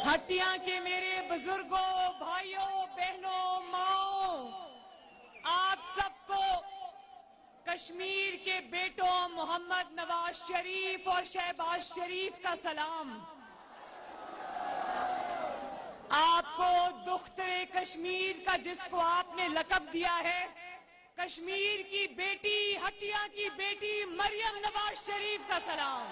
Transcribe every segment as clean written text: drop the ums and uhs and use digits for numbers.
ہٹیاں کے میرے بزرگوں، بھائیوں، بہنوں، ماؤں، آپ سب کو کشمیر کے بیٹوں محمد نواز شریف اور شہباز شریف کا سلام۔ آپ کو دختر کشمیر کا جس کو آپ نے لقب دیا ہے، کشمیر کی بیٹی، ہٹیا کی بیٹی مریم نواز شریف کا سلام۔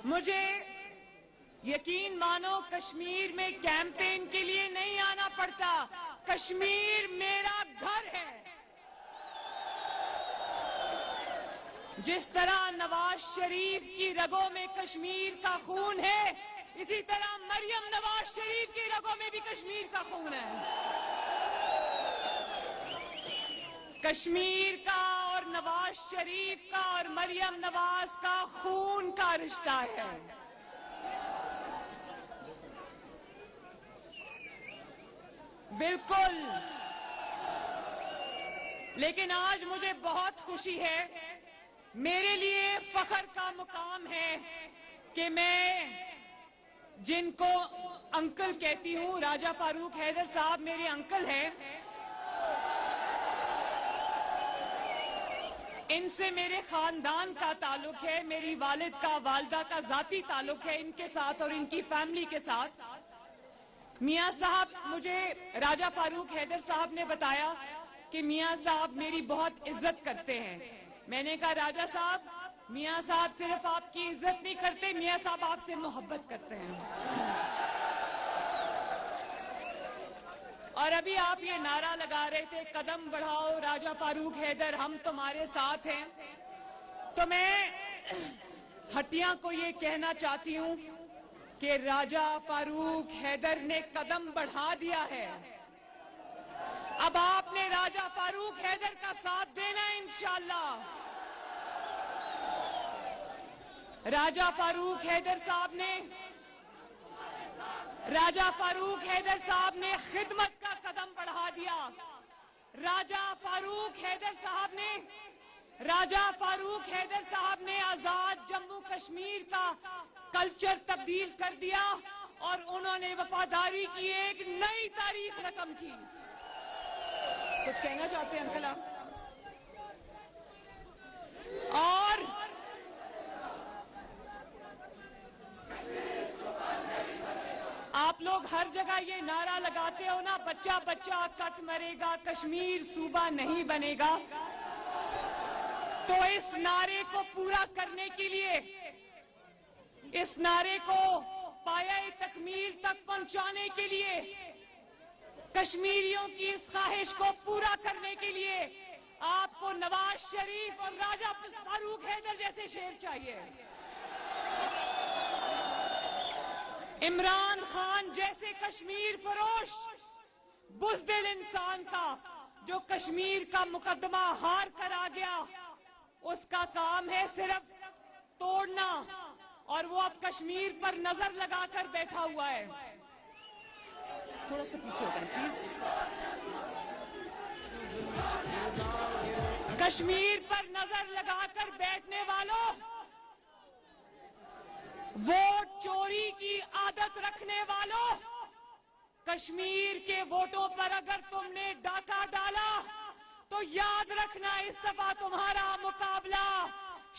مجھے یقین مانو کشمیر میں کیمپین کے لیے نہیں آنا پڑتا، کشمیر میرا گھر ہے۔ جس طرح نواز شریف کی رگوں میں کشمیر کا خون ہے، اسی طرح مریم نواز شریف کی رگوں میں بھی کشمیر کا خون ہے۔ کشمیر کا اور نواز شریف کا اور مریم نواز کا خون کا رشتہ ہے۔ بالکل، لیکن آج مجھے بہت خوشی ہے، میرے لیے فخر کا مقام ہے کہ میں جن کو انکل کہتی ہوں، راجہ فاروق حیدر صاحب میرے انکل ہیں، ان سے میرے خاندان کا تعلق ہے، میری والد کا، والدہ کا ذاتی تعلق ہے ان کے ساتھ اور ان کی فیملی کے ساتھ۔ میاں صاحب، مجھے راجہ فاروق حیدر صاحب نے بتایا کہ میاں صاحب میری بہت عزت کرتے ہیں۔ میں نے کہا راجہ صاحب، میاں صاحب صرف آپ کی عزت نہیں کرتے، میاں صاحب آپ سے محبت کرتے ہیں۔ اور ابھی آپ یہ نعرہ لگا رہے تھے، قدم بڑھاؤ راجہ فاروق حیدر، ہم تمہارے ساتھ ہیں۔ تو میں ہٹیاں کو یہ کہنا چاہتی ہوں کہ راجہ فاروق حیدر نے قدم بڑھا دیا ہے، اب آپ نے راجہ فاروق حیدر کا ساتھ دینا ہے انشاءاللہ۔ راجہ فاروق حیدر صاحب نے خدمت کا قدم بڑھا دیا۔ راجہ فاروق حیدر صاحب نے آزاد جموں کشمیر کا کلچر تبدیل کر دیا اور انہوں نے وفاداری کی ایک نئی تاریخ رقم کی۔ کچھ کہنا چاہتے ہیں انکل آپ؟ اور آپ لوگ ہر جگہ یہ نعرہ لگاتے ہو نا، بچہ بچہ کٹ مرے گا، کشمیر صوبہ نہیں بنے گا۔ تو اس نعرے کو پورا کرنے کے لیے، اس نعرے کو پایۂ تکمیل تک پہنچانے کے لیے، کشمیریوں کی اس خواہش کو پورا کرنے کے لیے آپ کو نواز شریف اور راجہ فاروق حیدر جیسے شیر چاہیے، عمران خان جیسے کشمیر فروش بزدل انسان کا، جو کشمیر کا مقدمہ ہار کر آ گیا، اس کا کام ہے صرف توڑنا، اور وہ اب کشمیر پر نظر لگا کر بیٹھا ہوا ہے۔ تھوڑا سا پیچھے ہوتا ہے پلیز۔ کشمیر پر نظر لگا کر بیٹھنے والوں، ووٹ چوری کی عادت رکھنے والوں، کشمیر کے ووٹوں پر اگر تم نے ڈاکہ ڈالا تو یاد رکھنا اس دفعہ تمہارا مقابلہ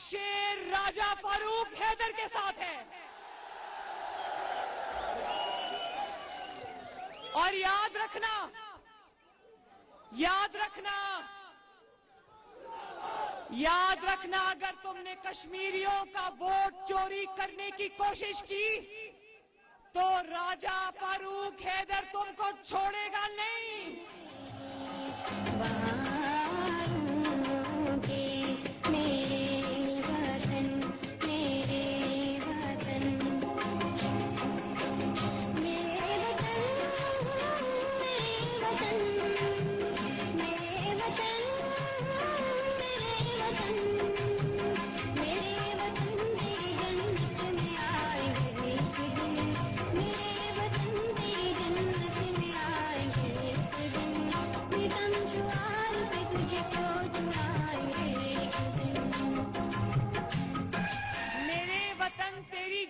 شیر راجہ فاروق حیدر کے ساتھ ہے۔ اور یاد رکھنا اگر تم نے کشمیریوں کا ووٹ چوری کرنے کی کوشش کی تو راجہ فاروق حیدر تم کو چھوڑے گا نہیں۔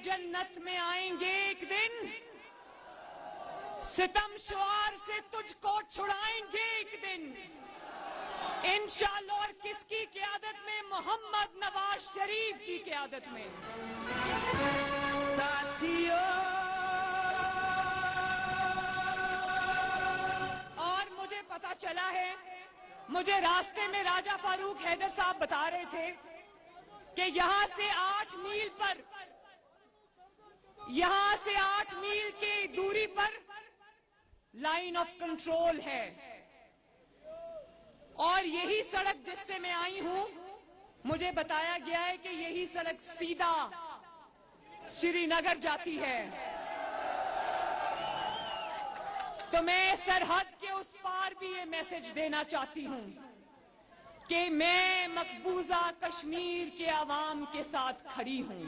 जन्नत में आएंगे एक दिन, सितम शुआर से तुझको छुड़ाएंगे एक दिन इंशाअल्लाह। और किसकी क़यादत में? मोहम्मद नवाज शरीफ की क़यादत में। और मुझे पता चला है, मुझे रास्ते में राजा फारूक हैदर साहब बता रहे थे कि यहां से 8 मील पर, यहां से 8 मील की दूरी पर लाइन ऑफ कंट्रोल है। और यही सड़क जिससे मैं आई हूं, मुझे बताया गया है कि यही सड़क सीधा श्रीनगर जाती है। तो मैं सरहद के उस पार भी ये मैसेज देना चाहती हूं कि मैं मकबूजा कश्मीर के आवाम के साथ खड़ी हूं।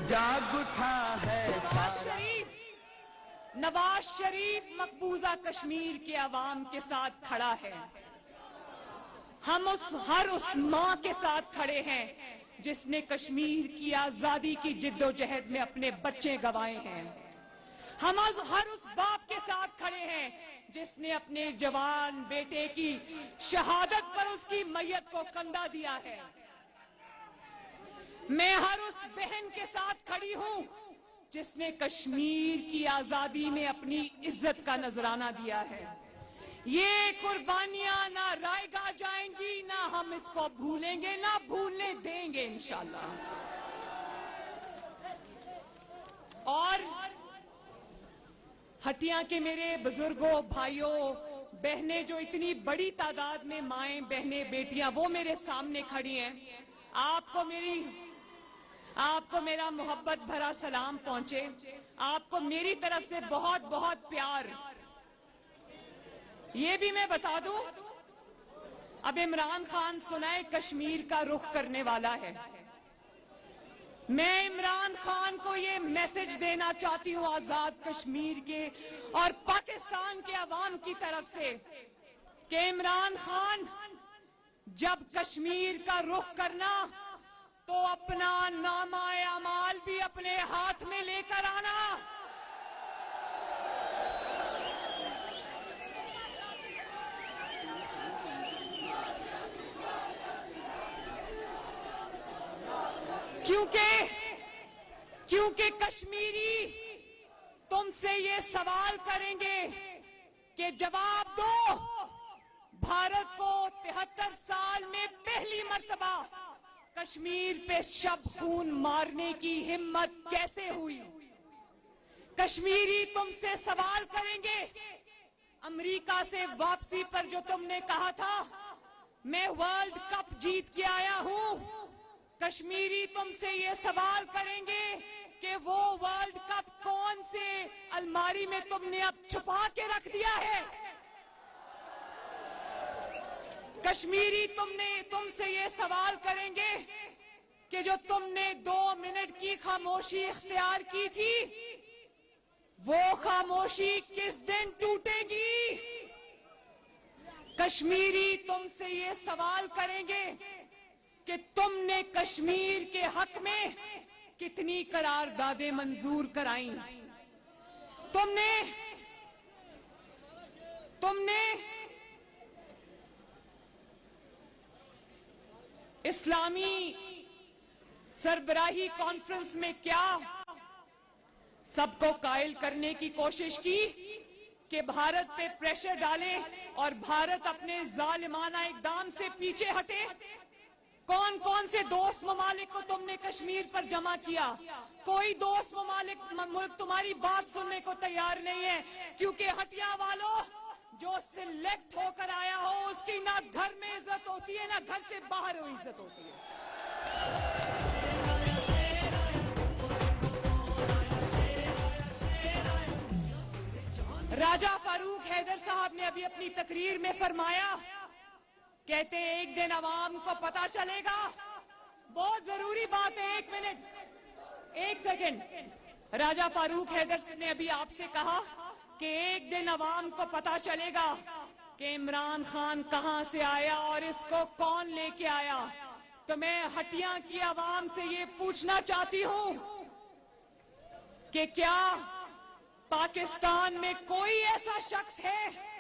जाग उठा है नवाज शरीफ मकबूजा कश्मीर के आवाम के साथ खड़ा है। हम हर उस मां के साथ खड़े हैं जिसने कश्मीर की आजादी की जिद्दोजहद में अपने बच्चे गंवाए हैं। हम हर उस बाप के साथ खड़े हैं जिसने अपने जवान बेटे की शहादत पर उसकी मैयत को कंधा दिया है। मैं हर उस बहन के साथ खड़ी हूं जिसने कश्मीर की आजादी में अपनी इज्जत का नजराना दिया है। ये कुर्बानियां ना रायगा जाएंगी, ना हम इसको भूलेंगे, ना भूलने देंगे इंशाअल्लाह। और हटिया के मेरे बुजुर्गों, भाइयों, बहनें, जो इतनी बड़ी तादाद में माएं, बहनें, बेटियां वो मेरे सामने खड़ी हैं, आपको मेरा मोहब्बत भरा सलाम पहुंचे। आपको मेरी तरफ से बहुत बहुत प्यार। ये भी मैं बता दूं, अब इमरान खान सुनाए कश्मीर का रुख करने वाला है। मैं इमरान खान को ये मैसेज देना चाहती हूं आजाद कश्मीर के और पाकिस्तान के अवाम की तरफ से कि इमरान खान, जब कश्मीर का रुख करना तो अपना नामाए अमाल भी अपने हाथ में लेकर आना। क्योंकि कश्मीरी तुमसे ये सवाल करेंगे कि जवाब दो, भारत को 73 साल में पहली मर्तबा कश्मीर पे शब खून मारने की हिम्मत कैसे हुई? कश्मीरी तुमसे सवाल करेंगे, अमेरिका से वापसी पर जो तुमने कहा था मैं वर्ल्ड कप जीत के आया हूं, कश्मीरी तुमसे ये सवाल करेंगे कि वो वर्ल्ड कप कौन से अलमारी में तुमने अब छुपा के रख दिया है? कश्मीरी तुमसे ये सवाल करेंगे कि जो तुमने 2 मिनट की खामोशी इख्तियार की थी, वो खामोशी किस दिन टूटेगी? कश्मीरी तुमसे ये सवाल करेंगे कि तुमने कश्मीर के हक में कितनी करारदादें मंजूर कराई? तुमने इस्लामी सरबराही कॉन्फ्रेंस में क्या सबको कायल करने की कोशिश की कि भारत पे प्रेशर डाले और भारत अपने जालिमाना इकदाम से पीछे हटे? कौन कौन से दोस्त ममालिक को तुमने कश्मीर पर जमा किया? कोई दोस्त मुल्क तुम्हारी बात सुनने को तैयार नहीं है, क्योंकि हटिया वालों, जो सिलेक्ट होकर आया हो उसकी ना घर में इज्जत होती है ना घर से बाहर वो इज्जत होती है। राजा फारूक हैदर साहब ने अभी अपनी तकरीर में फरमाया कहते हैं एक दिन अवाम को पता चलेगा। बहुत जरूरी बात है, 1 मिनट, 1 सेकंड। राजा फारूक हैदर ने अभी आपसे कहा कि एक दिन अवाम को पता चलेगा कि इमरान खान कहां से आया और इसको कौन लेके आया। तो मैं हटिया की आवाम से ये पूछना चाहती हूं कि क्या पाकिस्तान में कोई ऐसा शख्स है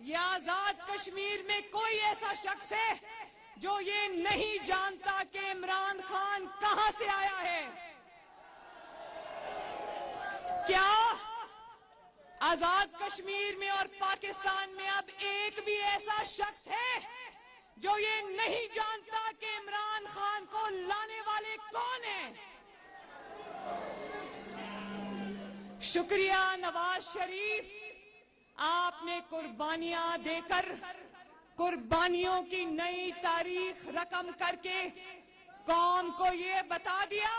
या आजाद कश्मीर में कोई ऐसा शख्स है जो ये नहीं जानता कि इमरान खान कहां से आया है? क्या आजाद कश्मीर में और पाकिस्तान में अब एक भी ऐसा शख्स है जो ये नहीं जानता कि इमरान खान को लाने वाले कौन हैं? शुक्रिया नवाज शरीफ, आपने कुर्बानियां देकर कुर्बानियों की नई तारीख रकम करके कौम को ये बता दिया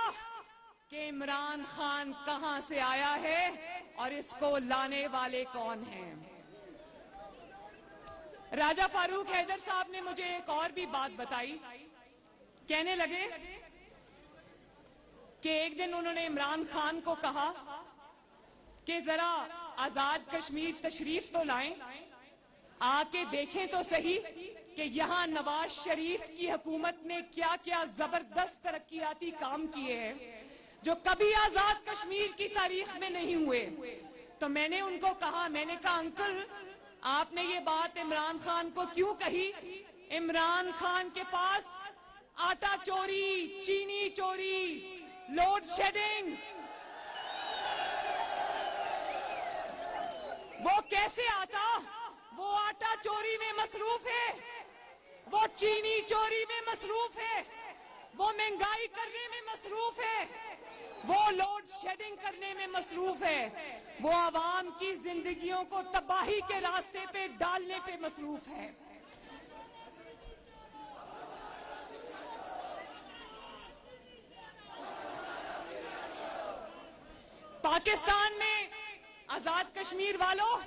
कि इमरान खान कहां से आया है और इसको लाने वाले कौन हैं। राजा फारूक हैदर साहब ने मुझे एक और भी बात बताई। कहने लगे कि एक दिन उन्होंने इमरान खान को कहा कि जरा आजाद कश्मीर तशरीफ तो लाएं, आके देखें तो सही कि यहां नवाज शरीफ की हुकूमत ने क्या क्या जबरदस्त तरक्कियाती काम किए हैं जो कभी आजाद कश्मीर की तारीख में नहीं हुए। तो मैंने उनको कहा, मैंने कहा अंकल आपने ये बात इमरान खान को क्यों कही? इमरान खान के पास आटा चोरी, चीनी चोरी, लोड शेडिंग, वो कैसे आता? वो आटा चोरी में मसरूफ है, वो चीनी चोरी में मसरूफ है, वो महंगाई करने में मसरूफ है, वो लोड शेडिंग करने में मसरूफ है, वो आवाम की जिंदगियों को तबाही के रास्ते पे डालने पे मसरूफ है। पाकिस्तान में आजाद कश्मीर वालों,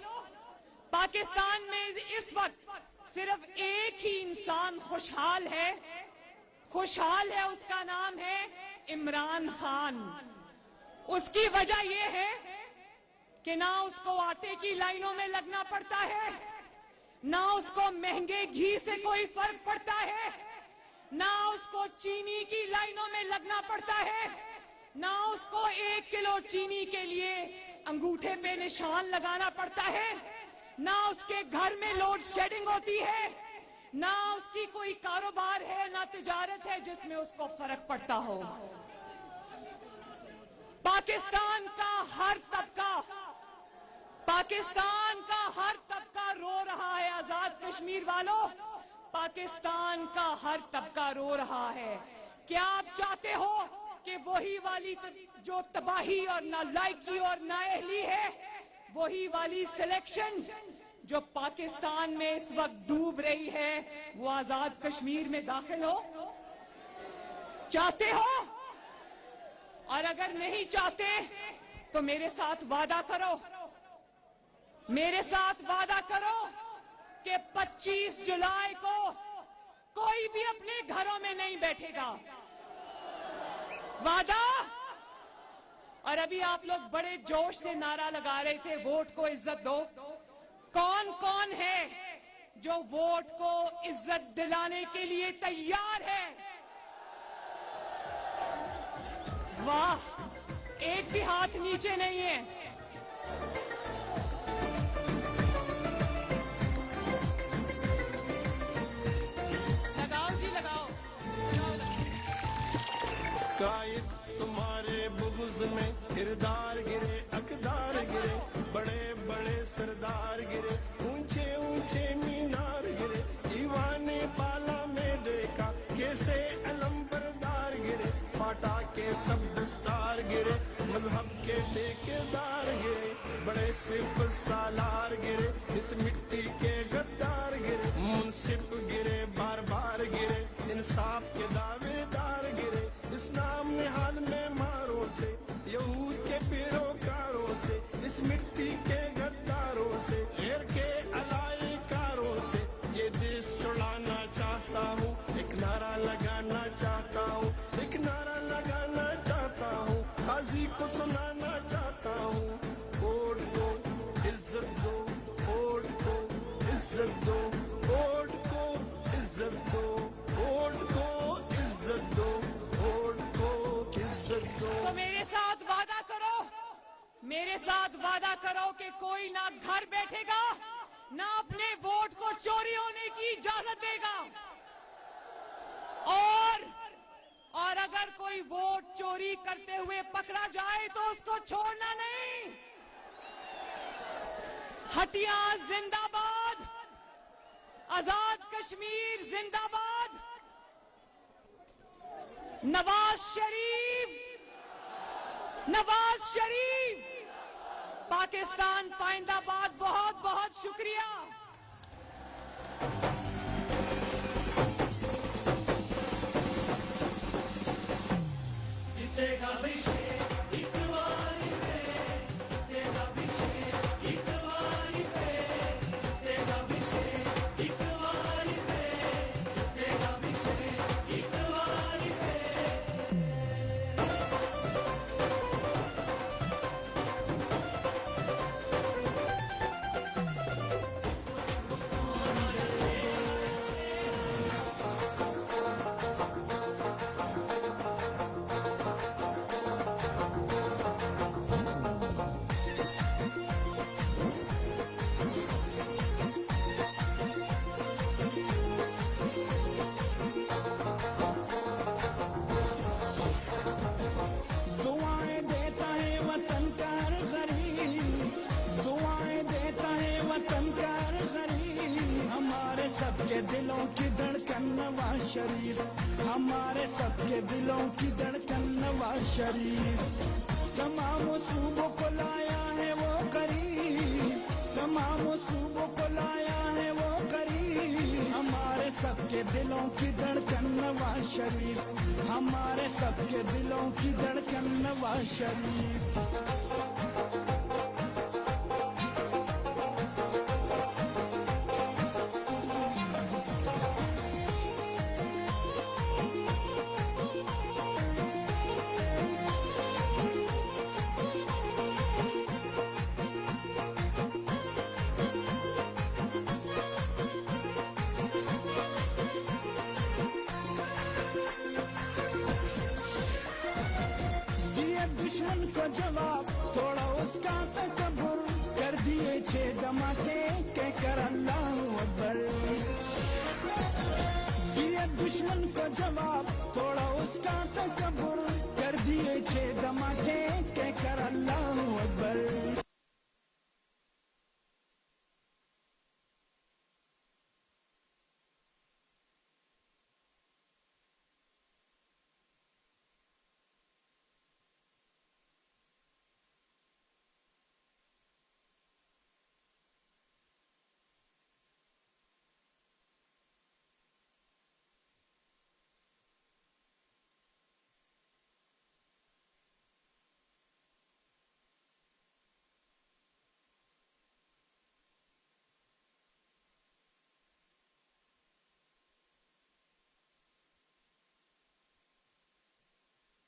पाकिस्तान में इस वक्त सिर्फ एक ही इंसान खुशहाल है, उसका नाम है इमरान खान। उसकी वजह यह है कि ना उसको आटे की लाइनों में लगना पड़ता है, ना उसको महंगे घी से कोई फर्क पड़ता है, ना उसको चीनी की लाइनों में लगना पड़ता है, ना उसको 1 किलो चीनी के लिए अंगूठे पे निशान लगाना पड़ता है, ना उसके घर में लोड शेडिंग होती है, ना उसकी कोई कारोबार है, ना तिजारत है जिसमें उसको फर्क पड़ता हो। पाकिस्तान का हर तबका रो रहा है। आजाद कश्मीर वालों, पाकिस्तान का हर तबका रो रहा है। क्या आप चाहते हो कि वही वाली जो तबाही और नालायकी और नाअहली है, वही वाली सिलेक्शन जो पाकिस्तान में इस वक्त डूब रही है, वो आजाद कश्मीर में दाखिल हो? चाहते हो? और अगर नहीं चाहते तो मेरे साथ वादा करो, कि 25 जुलाई को कोई भी अपने घरों में नहीं बैठेगा। वादा? और अभी आप लोग बड़े जोश से नारा लगा रहे थे, वोट को इज्जत दो। कौन कौन है जो वोट को इज्जत दिलाने के लिए तैयार है? वाह, एक भी हाथ नीचे नहीं है। लगाओ जी, लगाओ। कायद तुम्हारे बुग़्ज़ में किरदार गिरे, अकदार गिरे, बड़े बड़े सरदार गिरे, ऊंचे ऊंचे मीनार गिरे, दीवाने पाला में देखा कैसे अलंबरदार गिरे, पाटा के सब दस्तार गिरे, मजहब के ठेकेदार गिरे, बड़े सिर्फ सालार गिरे, इस मिट्टी के गद्दार गिरे, मुंसिफ गिरे, बार बार गिरे, इंसाफ के दावेदार गिरे, इस नाम निहाल में मारों से, यहूद के पैरोकारों से, इस मिट्टी के गद्दारों से, घेर के अलाइकारों से, ये देश चुराना चाहते घर बैठेगा ना अपने वोट को चोरी होने की इजाजत देगा। और अगर कोई वोट चोरी करते हुए पकड़ा जाए तो उसको छोड़ना नहीं। हटिया जिंदाबाद, आजाद कश्मीर जिंदाबाद, नवाज शरीफ, पाकिस्तान पाइंदाबाद। बहुत बहुत शुक्रिया। सबके दिलों की धड़कन नवाज शरीफ, हमारे सबके दिलों की धड़कन नवाज शरीफ। तमाम सूबों को लाया है वो करीब, तमाम सूबों को लाया है वो करीब। हमारे सबके दिलों की धड़कन नवाज शरीफ, हमारे सबके दिलों की धड़कन नवाज शरीफ। दुश्मन को जवाब थोड़ा उसका तकब्बुर, कर दिए 6 धमाके कहकर अल्लाह अकबर। दिए दुश्मन को जवाब थोड़ा उसका तकब्बुर, कर दिए 6 धमाके